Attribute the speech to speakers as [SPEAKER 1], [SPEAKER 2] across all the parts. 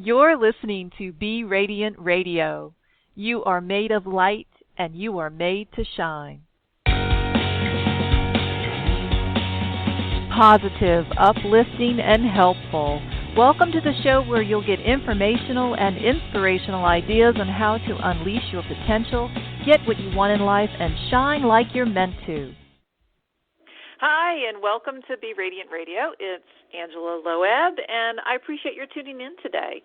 [SPEAKER 1] You're listening to Be Radiant Radio. You are made of light and you are made to shine. Positive, uplifting, and helpful. Welcome to the show where you'll get informational and inspirational ideas on how to unleash your potential, get what you want in life, and shine like you're meant to. Hi, and welcome to Be Radiant Radio. It's Angela Loeb, and I appreciate your tuning in today.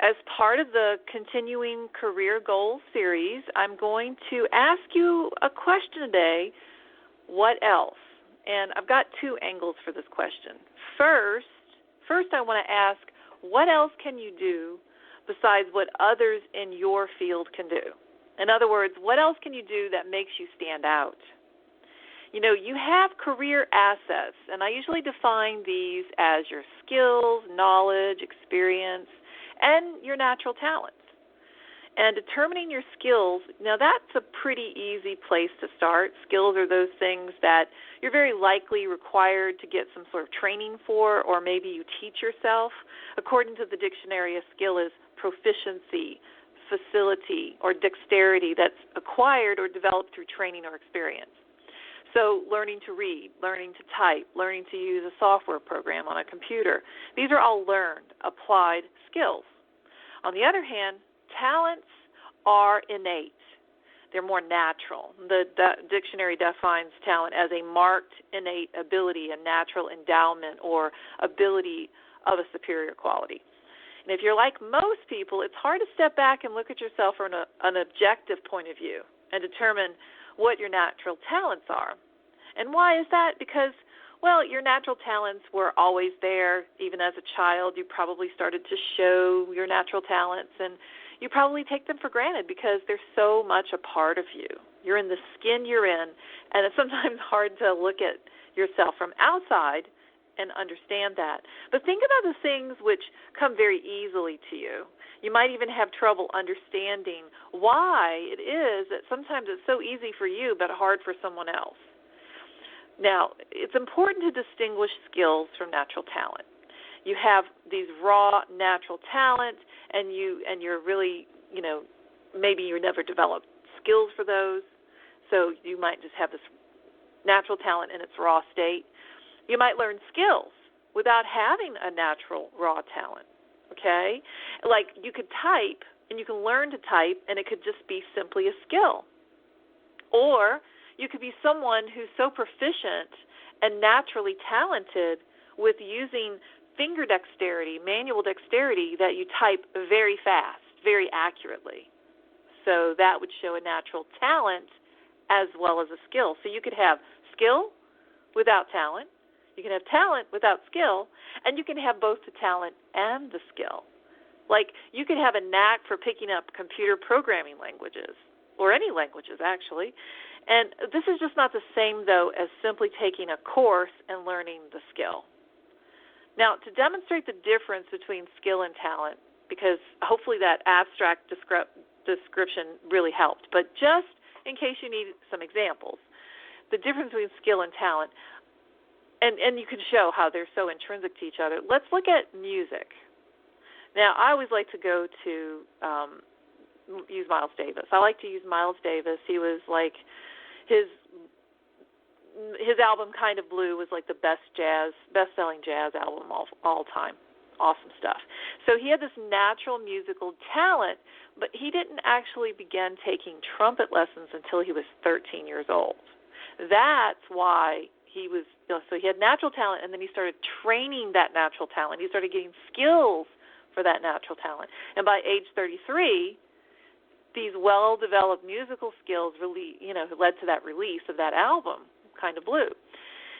[SPEAKER 1] As part of the Continuing Career Goals series, I'm going to ask you a question today: what else? And I've got two angles for this question. First, I want to ask, what else can you do besides what others in your field can do? In other words, what else can you do that makes you stand out? You know, you have career assets, and I usually define these as your skills, knowledge, experience, and your natural talents. And determining your skills, now that's a pretty easy place to start. Skills are those things that you're very likely required to get some sort of training for, or maybe you teach yourself. According to the dictionary, a skill is proficiency, facility, or dexterity that's acquired or developed through training or experience. So learning to read, learning to type, learning to use a software program on a computer, these are all learned, applied skills. On the other hand, talents are innate. They're more natural. The dictionary defines talent as a marked innate ability, a natural endowment, or ability of a superior quality. And if you're like most people, it's hard to step back and look at yourself from an objective point of view and determine what your natural talents are. And why is that? Because, well, your natural talents were always there. Even as a child, you probably started to show your natural talents, and you probably take them for granted because they're so much a part of you. You're in the skin you're in, and it's sometimes hard to look at yourself from outside and understand that. But think about the things which come very easily to you. You might even have trouble understanding why it is that sometimes it's so easy for you but hard for someone else. Now, it's important to distinguish skills from natural talent. You have these raw natural talent, and you're really, maybe you never developed skills for those, so you might just have this natural talent in its raw state. You might learn skills without having a natural raw talent, okay? Like you could type, and you can learn to type, and it could just be simply a skill. Or you could be someone who's so proficient and naturally talented with using finger dexterity, manual dexterity, that you type very fast, very accurately. So that would show a natural talent as well as a skill. So you could have skill without talent, you can have talent without skill, and you can have both the talent and the skill. Like you could have a knack for picking up computer programming languages, or any languages actually. And this is just not the same, though, as simply taking a course and learning the skill. Now, to demonstrate the difference between skill and talent, because hopefully that abstract description really helped, but just in case you need some examples, the difference between skill and talent, and you can show how they're so intrinsic to each other. Let's look at music. Now, I always like to go to use Miles Davis. I like to use Miles Davis. He was like, his album Kind of Blue was like the best-selling jazz album of all time. Awesome stuff. So he had this natural musical talent, but he didn't actually begin taking trumpet lessons until he was 13 years old. That's why he was, so he had natural talent, and then he started training that natural talent. He started getting skills for that natural talent. And by age 33, these well-developed musical skills really, led to that release of that album, Kind of Blue.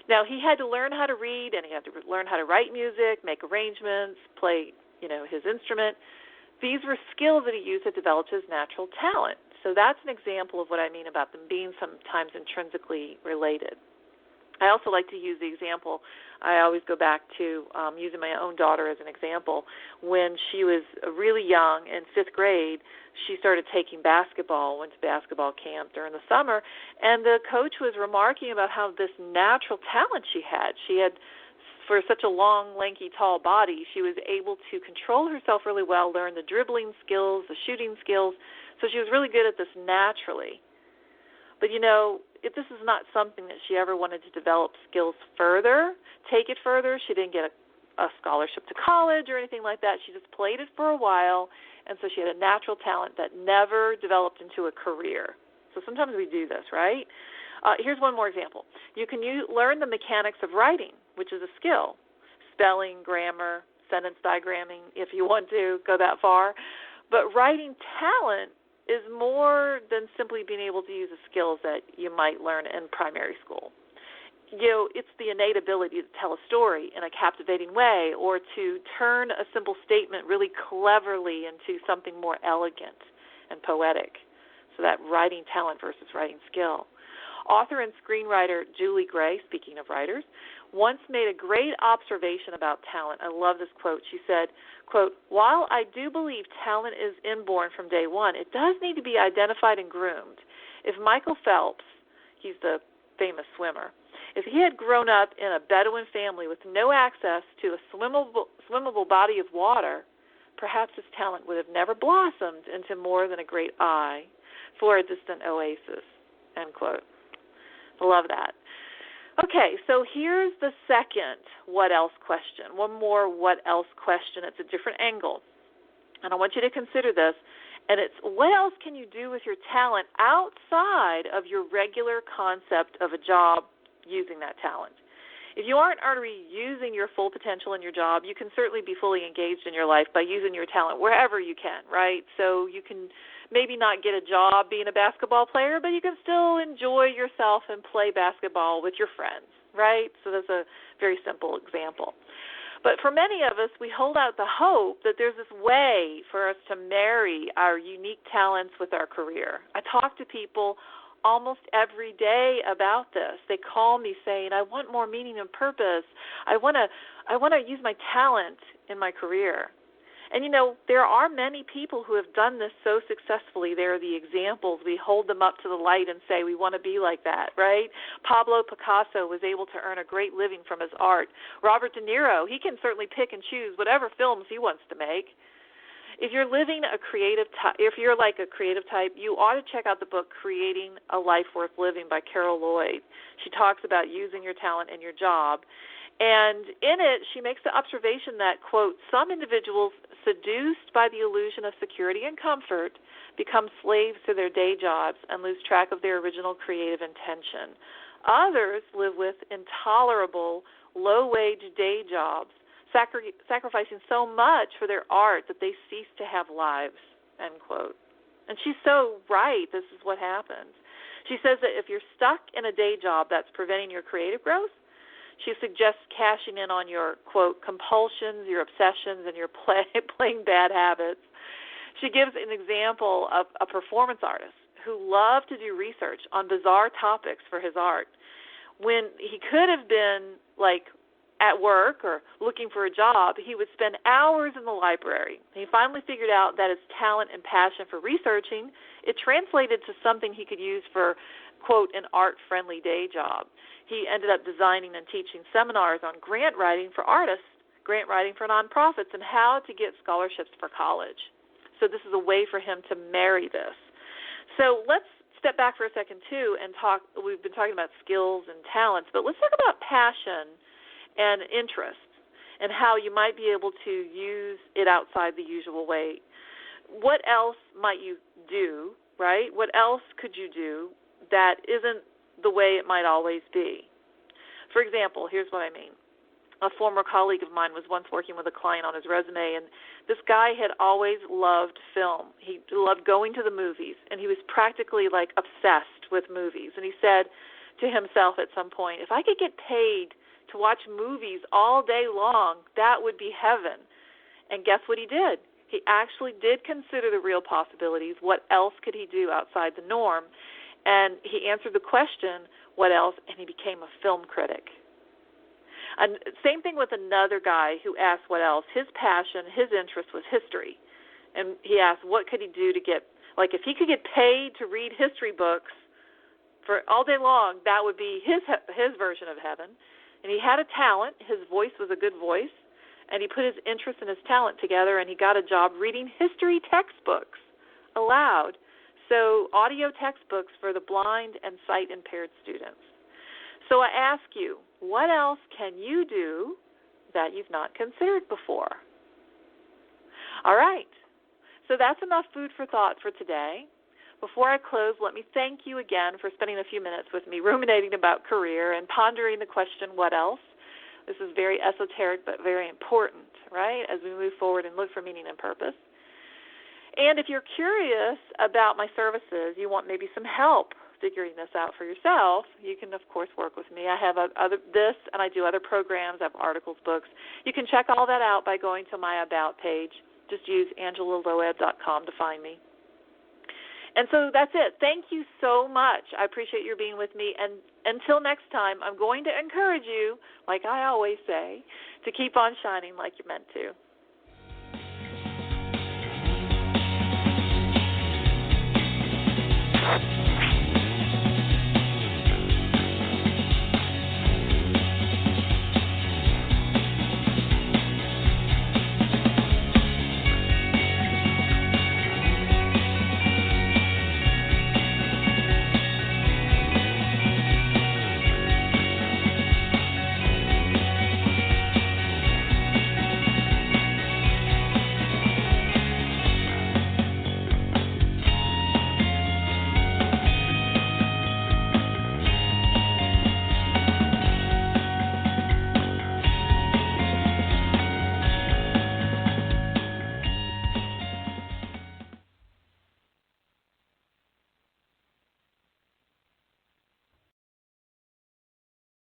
[SPEAKER 1] Now, he had to learn how to read, and he had to learn how to write music, make arrangements, play, his instrument. These were skills that he used to develop his natural talent. So that's an example of what I mean about them being sometimes intrinsically related. I also like to use the example, I always go back to using my own daughter as an example. When she was really young, in 5th grade, she started taking basketball, went to basketball camp during the summer, and the coach was remarking about how this natural talent she had for such a long, lanky, tall body, she was able to control herself really well, learn the dribbling skills, the shooting skills. So she was really good at this naturally. But, if this is not something that she ever wanted to develop skills further, take it further, she didn't get a scholarship to college or anything like that. She just played it for a while, and so she had a natural talent that never developed into a career. So sometimes we do this, right? Here's one more example. You can learn the mechanics of writing, which is a skill. Spelling, grammar, sentence diagramming, if you want to go that far. But writing talent is more than simply being able to use the skills that you might learn in primary school. It's the innate ability to tell a story in a captivating way, or to turn a simple statement really cleverly into something more elegant and poetic. So that writing talent versus writing skill. Author and screenwriter Julie Gray, speaking of writers, once made a great observation about talent. I love this quote. She said, quote, "While I do believe talent is inborn from day one, it does need to be identified and groomed. If Michael Phelps, he's the famous swimmer, if he had grown up in a Bedouin family with no access to a swimmable body of water, perhaps his talent would have never blossomed into more than a great eye for a distant oasis," end quote. I love that. Okay, so here's the second what else question. One more what else question. It's a different angle. And I want you to consider this. And it's, what else can you do with your talent outside of your regular concept of a job using that talent? If you aren't already using your full potential in your job, you can certainly be fully engaged in your life by using your talent wherever you can, right? So you can maybe not get a job being a basketball player, but you can still enjoy yourself and play basketball with your friends, right? So that's a very simple example. But for many of us, we hold out the hope that there's this way for us to marry our unique talents with our career. I talk to people almost every day about this. They call me saying, "I want more meaning and purpose. I want to use my talent in my career." And, there are many people who have done this so successfully. They're the examples. We hold them up to the light and say we want to be like that, right? Pablo Picasso was able to earn a great living from his art. Robert De Niro, he can certainly pick and choose whatever films he wants to make. If you're living if you're like a creative type, you ought to check out the book Creating a Life Worth Living by Carol Loeb. She talks about using your talent in your job. And in it, she makes the observation that, quote, "Some individuals seduced by the illusion of security and comfort become slaves to their day jobs and lose track of their original creative intention. Others live with intolerable, low-wage day jobs, sacrificing so much for their art that they cease to have lives," end quote. And she's so right. This is what happens. She says that if you're stuck in a day job that's preventing your creative growth, she suggests cashing in on your, quote, compulsions, your obsessions, and your playing bad habits. She gives an example of a performance artist who loved to do research on bizarre topics for his art. When he could have been, like, at work or looking for a job, he would spend hours in the library. He finally figured out that his talent and passion for researching, it translated to something he could use for, quote, an art-friendly day job. He ended up designing and teaching seminars on grant writing for artists, grant writing for nonprofits, and how to get scholarships for college. So this is a way for him to marry this. So let's step back for a second, too, and talk. We've been talking about skills and talents, but let's talk about passion and interests and how you might be able to use it outside the usual way. What else might you do, right? What else could you do that isn't the way it might always be? For example, here's what I mean. A former colleague of mine was once working with a client on his resume, and this guy had always loved film. He loved going to the movies, and he was practically like obsessed with movies. And he said to himself at some point, if I could get paid to watch movies all day long, that would be heaven. And guess what he did? He actually did consider the real possibilities. What else could he do outside the norm? And he answered the question, what else? And he became a film critic. And same thing with another guy who asked what else. His passion, his interest was history. And he asked what could he do to get, like if he could get paid to read history books for all day long, that would be his version of heaven. And he had a talent. His voice was a good voice. And he put his interest and his talent together, and he got a job reading history textbooks aloud. So audio textbooks for the blind and sight-impaired students. So I ask you, what else can you do that you've not considered before? All right. So that's enough food for thought for today. Before I close, let me thank you again for spending a few minutes with me ruminating about career and pondering the question, what else? This is very esoteric but very important, right, as we move forward and look for meaning and purpose. And if you're curious about my services, you want maybe some help figuring this out for yourself, you can, of course, work with me. I have this, and I do other programs. I have articles, books. You can check all that out by going to my About page. Just use AngelaLoeb.com to find me. And so that's it. Thank you so much. I appreciate your being with me. And until next time, I'm going to encourage you, like I always say, to keep on shining like you're meant to.